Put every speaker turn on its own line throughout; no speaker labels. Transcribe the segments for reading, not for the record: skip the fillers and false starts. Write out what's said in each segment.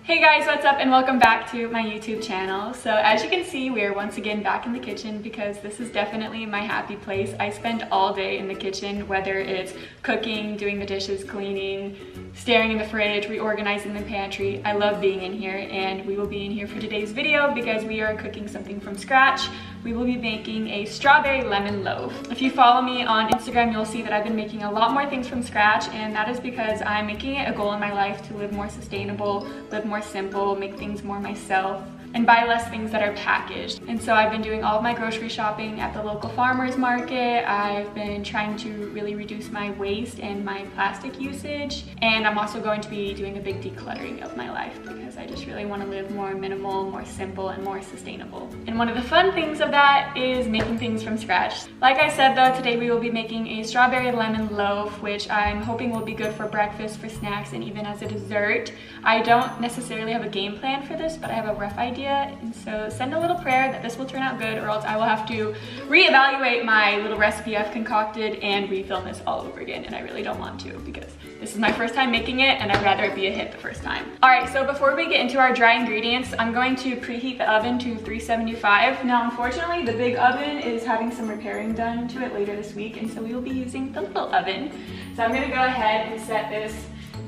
Hey guys, what's up and welcome back to my YouTube channel. So as you can see, we are once again back in the kitchen because this is definitely my happy place. I spend all day in the kitchen, whether it's cooking, doing the dishes, cleaning, staring in the fridge, reorganizing the pantry. I love being in here, and we will be in here for today's video because we are cooking something from scratch. We will be making a strawberry lemon loaf. If you follow me on Instagram, you'll see that I've been making a lot more things from scratch, and that is because I'm making it a goal in my life to live more sustainable, live more simple, make things more myself, and buy less things that are packaged. And so I've been doing all of my grocery shopping at the local farmers market. I've been trying to really reduce my waste and my plastic usage. And I'm also going to be doing a big decluttering of my life because I just really want to live more minimal, more simple, and more sustainable. And one of the fun things of that is making things from scratch. Like I said though, today we will be making a strawberry lemon loaf, which I'm hoping will be good for breakfast, for snacks, and even as a dessert. I don't necessarily have a game plan for this, but I have a rough idea. And so send a little prayer that this will turn out good, or else I will have to reevaluate my little recipe I've concocted and refilm this all over again, and I really don't want to because this is my first time making it and I'd rather it be a hit the first time. All right, so before we get into our dry ingredients, I'm going to preheat the oven to 375. Now, unfortunately, the big oven is having some repairing done to it later this week, and so we will be using the little oven. So I'm gonna go ahead and set this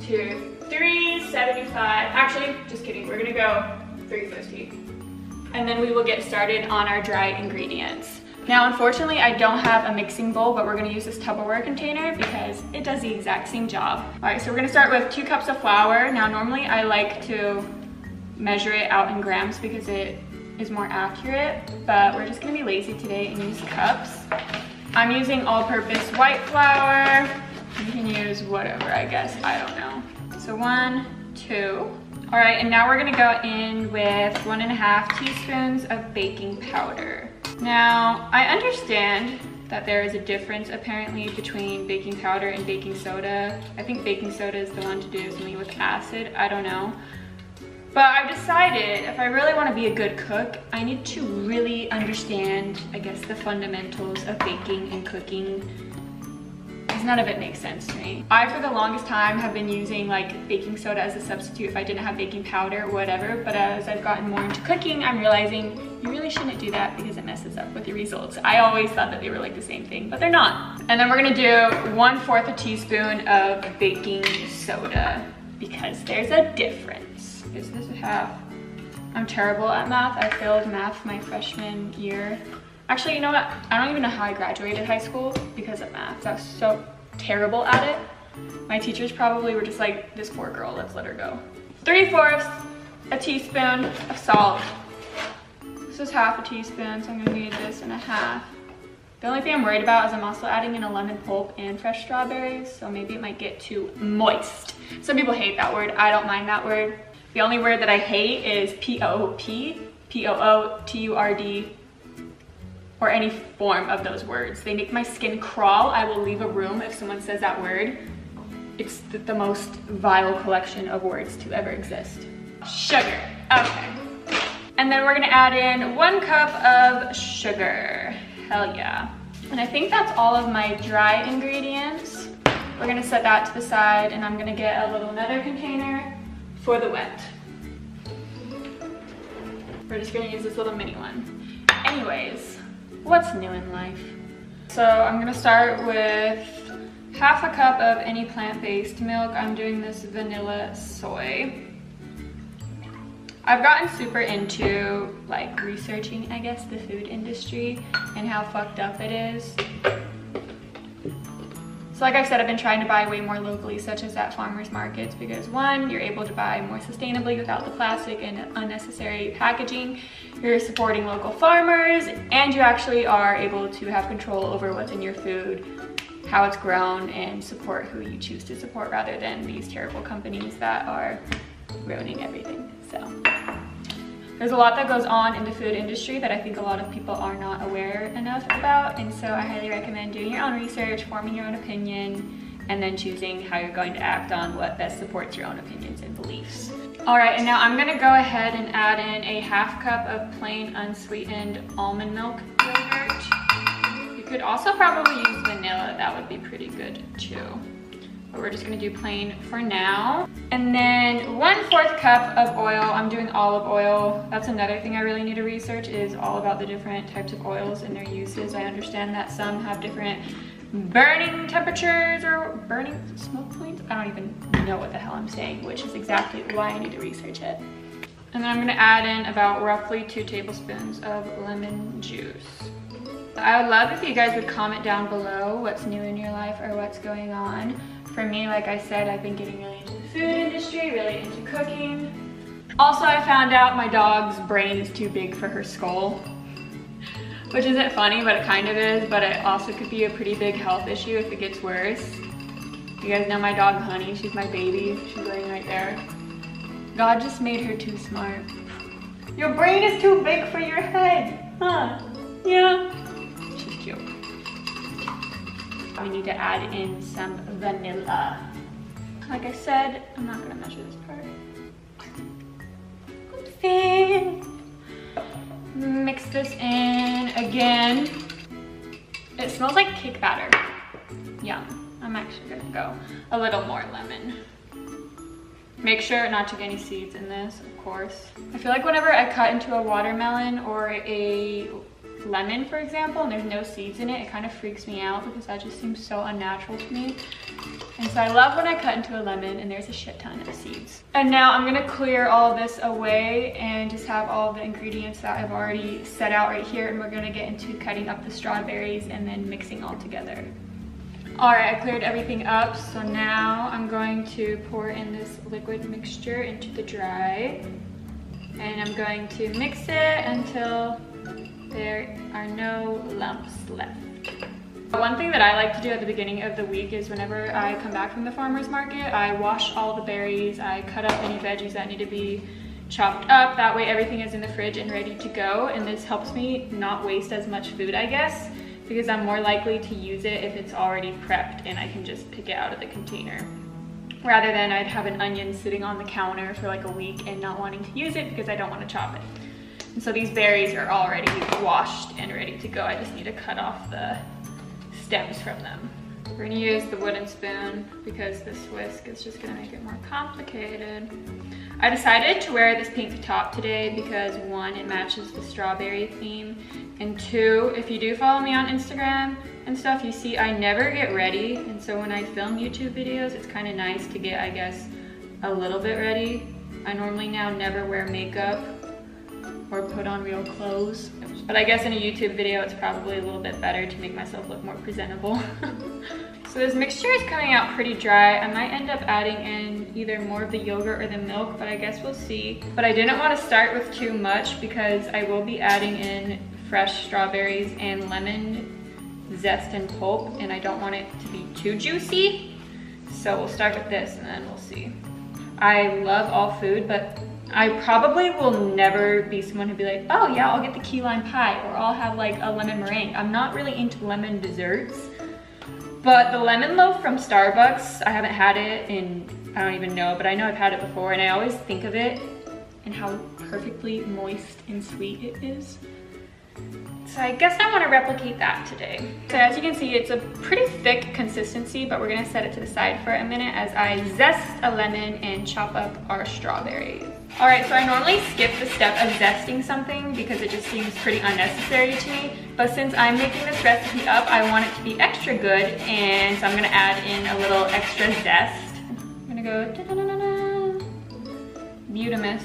to 375. Actually, just kidding, we're gonna go 350. And then we will get started on our dry ingredients. Now, unfortunately, I don't have a mixing bowl, but we're gonna use this Tupperware container because it does the exact same job. All right, so we're gonna start with 2 cups of flour. Now, normally I like to measure it out in grams because it is more accurate, but we're just gonna be lazy today and use cups. I'm using all-purpose white flour. You can use whatever, I guess, I don't know. So 1, 2. All right, and now we're gonna go in with 1.5 teaspoons of baking powder. Now, I understand that there is a difference apparently between baking powder and baking soda. I think baking soda is the one to do something with acid, I don't know. But I've decided if I really wanna be a good cook, I need to really understand, I guess, the fundamentals of baking and cooking. None of it makes sense to me. I, for the longest time, have been using like baking soda as a substitute if I didn't have baking powder or whatever, but as I've gotten more into cooking, I'm realizing you really shouldn't do that because it messes up with your results. I always thought that they were like the same thing, but they're not. And then we're gonna do 1/4 a teaspoon of baking soda because there's a difference. Is this a half? I'm terrible at math. I failed math my freshman year. Actually, you know what? I don't even know how I graduated high school because of math. I was so terrible at it. My teachers probably were just like, this poor girl, let's let her go. 3/4 a teaspoon of salt. This is 1/2 a teaspoon, so I'm gonna need this and 1/2. The only thing I'm worried about is I'm also adding in a lemon pulp and fresh strawberries, so maybe it might get too moist. Some people hate that word. I don't mind that word. The only word that I hate is P-O-O-P, P-O-O-T-U-R-D, or any form of those words. They make my skin crawl. I will leave a room if someone says that word. It's the most vile collection of words to ever exist. Sugar, okay. And then we're gonna add in 1 cup of sugar. Hell yeah. And I think that's all of my dry ingredients. We're gonna set that to the side, and I'm gonna get a little another container for the wet. We're just gonna use this little mini one. Anyways, what's new in life? So I'm gonna start with 1/2 cup of any plant-based milk. I'm doing this vanilla soy. I've gotten super into like researching, I guess, the food industry and how fucked up it is. So like I said, I've been trying to buy way more locally, such as at farmers markets, because 1, you're able to buy more sustainably without the plastic and unnecessary packaging. You're supporting local farmers, and you actually are able to have control over what's in your food, how it's grown, and support who you choose to support rather than these terrible companies that are ruining everything. So there's a lot that goes on in the food industry that I think a lot of people are not aware enough about, and so I highly recommend doing your own research, forming your own opinion, and then choosing how you're going to act on what best supports your own opinions and beliefs. All right, and now I'm gonna go ahead and add in a 1/2 cup of plain unsweetened almond milk yogurt. You could also probably use vanilla, that would be pretty good too. but we're just gonna do plain for now. And then 1/4 cup of oil. I'm doing olive oil. That's another thing I really need to research, is all about the different types of oils and their uses. I understand that some have different burning temperatures or burning smoke points. I don't even know what the hell I'm saying, which is exactly why I need to research it. And then I'm gonna add in about roughly 2 tablespoons of lemon juice. I would love if you guys would comment down below what's new in your life or what's going on. For me, like I said, I've been getting really into the food industry, really into cooking. Also, I found out my dog's brain is too big for her skull, which isn't funny, but it kind of is, but it also could be a pretty big health issue if it gets worse. You guys know my dog Honey, she's my baby. She's laying right there. God just made her too smart. Your brain is too big for your head, huh? Yeah. She's cute. We need to add in some vanilla. Like I said, I'm not gonna measure this part. Oopsie. Mix this in again. It smells like cake batter. Yum. I'm actually gonna go a little more lemon. Make sure not to get any seeds in this, of course. I feel like whenever I cut into a watermelon or a lemon, for example, and there's no seeds in it, it kind of freaks me out because that just seems so unnatural to me. And so I love when I cut into a lemon and there's a shit ton of seeds. And now I'm gonna clear all of this away and just have all the ingredients that I've already set out right here, and we're gonna get into cutting up the strawberries and then mixing all together. All right, I cleared everything up, so now I'm going to pour in this liquid mixture into the dry, and I'm going to mix it until there are no lumps left. One thing that I like to do at the beginning of the week is whenever I come back from the farmer's market, I wash all the berries, I cut up any veggies that need to be chopped up. That way everything is in the fridge and ready to go, and this helps me not waste as much food, I guess, because I'm more likely to use it if it's already prepped and I can just pick it out of the container. Rather than I'd have an onion sitting on the counter for like a week and not wanting to use it because I don't want to chop it. And so these berries are already washed and ready to go. I just need to cut off the stems from them. We're gonna use the wooden spoon because this whisk is just gonna make it more complicated. I decided to wear this pink top today because 1, it matches the strawberry theme, and 2, if you do follow me on Instagram and stuff, you see I never get ready, and so when I film YouTube videos, it's kind of nice to get, I guess, a little bit ready. I normally now never wear makeup or put on real clothes, but I guess in a YouTube video it's probably a little bit better to make myself look more presentable. So this mixture is coming out pretty dry. I might end up adding in either more of the yogurt or the milk, but I guess we'll see. But I didn't want to start with too much because I will be adding in fresh strawberries and lemon zest and pulp, and I don't want it to be too juicy. So we'll start with this and then we'll see. I love all food, but I probably will never be someone who'd be like, oh yeah, I'll get the key lime pie, or I'll have like a lemon meringue. I'm not really into lemon desserts. But the lemon loaf from Starbucks, I haven't had it in, I don't even know, but I know I've had it before, and I always think of it and how perfectly moist and sweet it is. So I guess I want to replicate that today. So as you can see, it's a pretty thick consistency, but we're gonna set it to the side for a minute as I zest a lemon and chop up our strawberries. All right, so I normally skip the step of zesting something because it just seems pretty unnecessary to me. But since I'm making this recipe up, I want it to be extra good, and so I'm gonna add in a little extra zest. I'm gonna go da-da-da-da-da. Beautimus.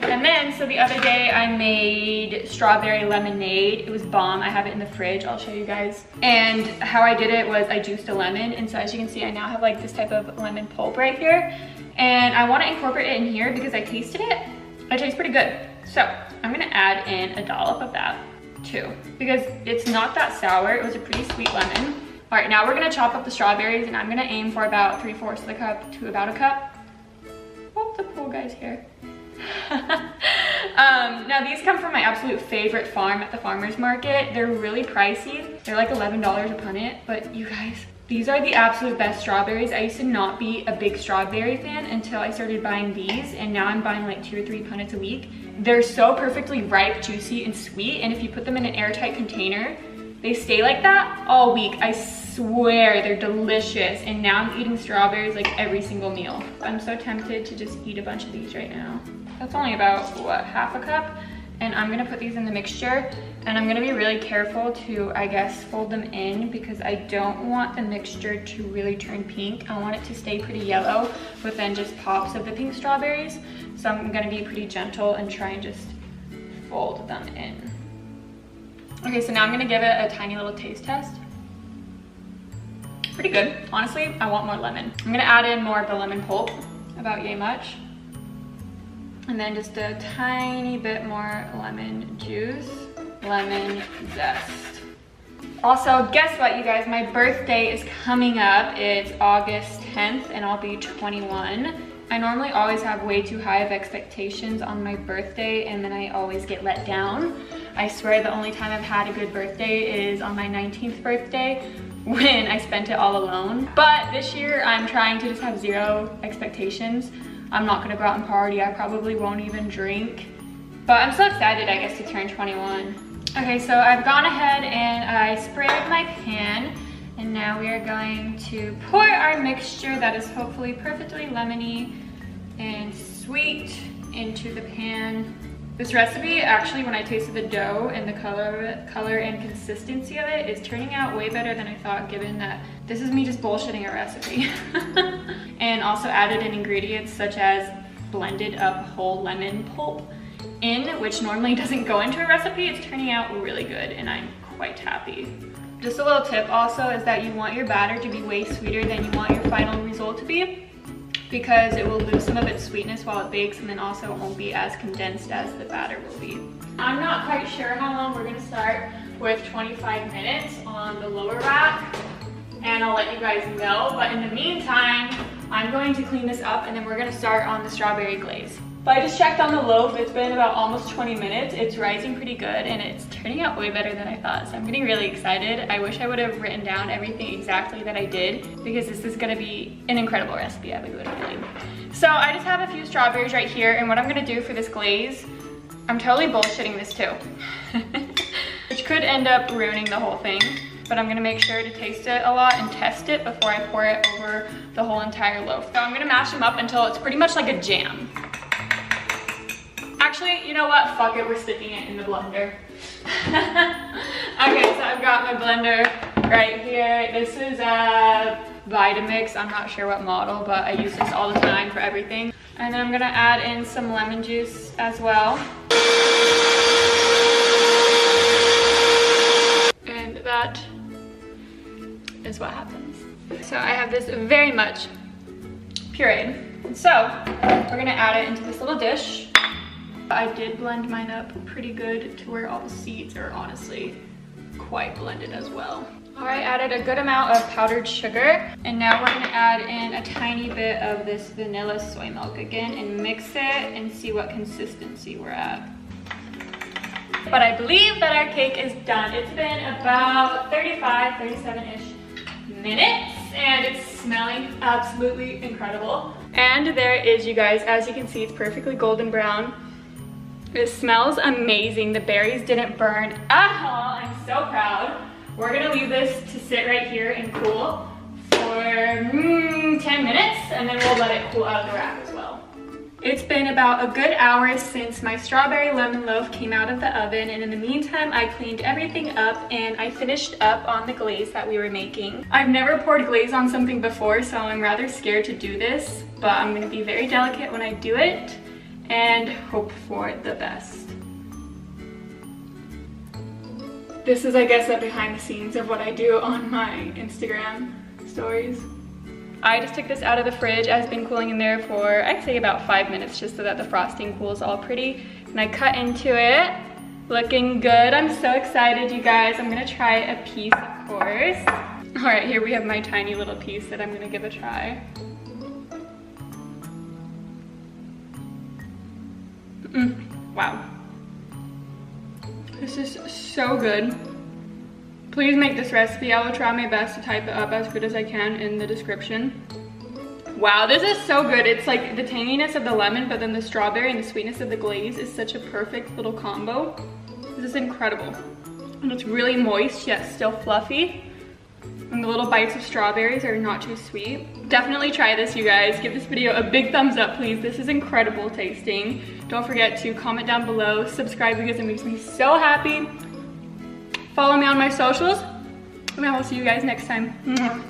And then, so the other day I made strawberry lemonade. It was bomb. I have it in the fridge. I'll show you guys. And how I did it was I juiced a lemon, and so as you can see, I now have like this type of lemon pulp right here. And I want to incorporate it in here because I tasted it. It tastes pretty good. So I'm gonna add in a dollop of that too, because it's not that sour. It was a pretty sweet lemon. All right, now we're gonna chop up the strawberries, and I'm gonna aim for about 3/4 of the cup to about a cup. Oh, the pool guy's here. Now these come from my absolute favorite farm at the farmer's market. They're really pricey. They're like $11 a punnet, but you guys, these are the absolute best strawberries. I used to not be a big strawberry fan until I started buying these, and now I'm buying like 2 or 3 punnets a week. They're so perfectly ripe, juicy, and sweet, and if you put them in an airtight container, they stay like that all week. I swear they're delicious. And now I'm eating strawberries like every single meal. I'm so tempted to just eat a bunch of these right now. That's only about, what, half a cup? And I'm gonna put these in the mixture, and I'm gonna be really careful to, I guess, fold them in because I don't want the mixture to really turn pink. I want it to stay pretty yellow with then just pops of the pink strawberries. So I'm gonna be pretty gentle and try and just fold them in. Okay, so now I'm gonna give it a tiny little taste test. Pretty good. Honestly, I want more lemon. I'm gonna add in more of the lemon pulp, about yay much. And then just a tiny bit more lemon juice, lemon zest. Also, guess what, you guys? My birthday is coming up. It's August 10th, and I'll be 21. I normally always have way too high of expectations on my birthday, and then I always get let down. I swear the only time I've had a good birthday is on my 19th birthday, when I spent it all alone. But this year, I'm trying to just have zero expectations. I'm not gonna go out and party. I probably won't even drink. But I'm so excited, I guess, to turn 21. Okay, so I've gone ahead and I sprayed my pan. And now we are going to pour our mixture that is hopefully perfectly lemony and sweet into the pan. This recipe, actually, when I tasted the dough and the color and consistency of it, is turning out way better than I thought, given that this is me just bullshitting a recipe. And also added in ingredients such as blended up whole lemon pulp in, which normally doesn't go into a recipe. It's turning out really good, and I'm quite happy. Just a little tip also is that you want your batter to be way sweeter than you want your final result to be, because it will lose some of its sweetness while it bakes, and then also it won't be as condensed as the batter will be. I'm not quite sure how long. We're gonna start with 25 minutes on the lower rack, and I'll let you guys know. But in the meantime, I'm going to clean this up, and then we're gonna start on the strawberry glaze. But I just checked on the loaf. It's been about almost 20 minutes. It's rising pretty good, and it's turning out way better than I thought. So I'm getting really excited. I wish I would have written down everything exactly that I did, because this is gonna be an incredible recipe, I have a good feeling. So I just have a few strawberries right here, and what I'm gonna do for this glaze, I'm totally bullshitting this too, which could end up ruining the whole thing. But I'm gonna make sure to taste it a lot and test it before I pour it over the whole entire loaf. So I'm gonna mash them up until it's pretty much like a jam. Actually, you know what? Fuck it, we're sticking it in the blender. Okay, so I've got my blender right here. This is a Vitamix. I'm not sure what model, but I use this all the time for everything. And then I'm gonna add in some lemon juice as well. And that is what happens. So I have this very much pureed. So we're gonna add it into this little dish. I did blend mine up pretty good to where all the seeds are honestly quite blended as well. All right, added a good amount of powdered sugar, and now we're gonna add in a tiny bit of this vanilla soy milk again and mix it and see what consistency we're at. But I believe that our cake is done. It's been about 37-ish minutes, and it's smelling absolutely incredible. And there it is, you guys. As you can see, it's perfectly golden brown. It smells amazing. The berries didn't burn at all. I'm so proud. We're gonna leave this to sit right here and cool for 10 minutes, and then we'll let it cool out of the rack as well. It's been about a good hour since my strawberry lemon loaf came out of the oven, and in the meantime, I cleaned everything up and I finished up on the glaze that we were making. I've never poured glaze on something before, so I'm rather scared to do this, but I'm gonna be very delicate when I do it and hope for the best. This is, I guess, a behind the scenes of what I do on my Instagram stories. I just took this out of the fridge. It's been cooling in there for, I'd say, about 5 minutes, just so that the frosting cools all pretty. And I cut into it. Looking good. I'm so excited, you guys. I'm gonna try a piece, of course. All right, here we have my tiny little piece that I'm gonna give a try. Wow. This is so good. Please make this recipe. I will try my best to type it up as good as I can in the description. Wow, this is so good. It's like the tanginess of the lemon, but then the strawberry and the sweetness of the glaze is such a perfect little combo. This is incredible. And it's really moist yet still fluffy. And the little bites of strawberries are not too sweet. Definitely try this, you guys. Give this video a big thumbs up, please. This is incredible tasting. Don't forget to comment down below, subscribe because it makes me so happy. Follow me on my socials, and I will see you guys next time.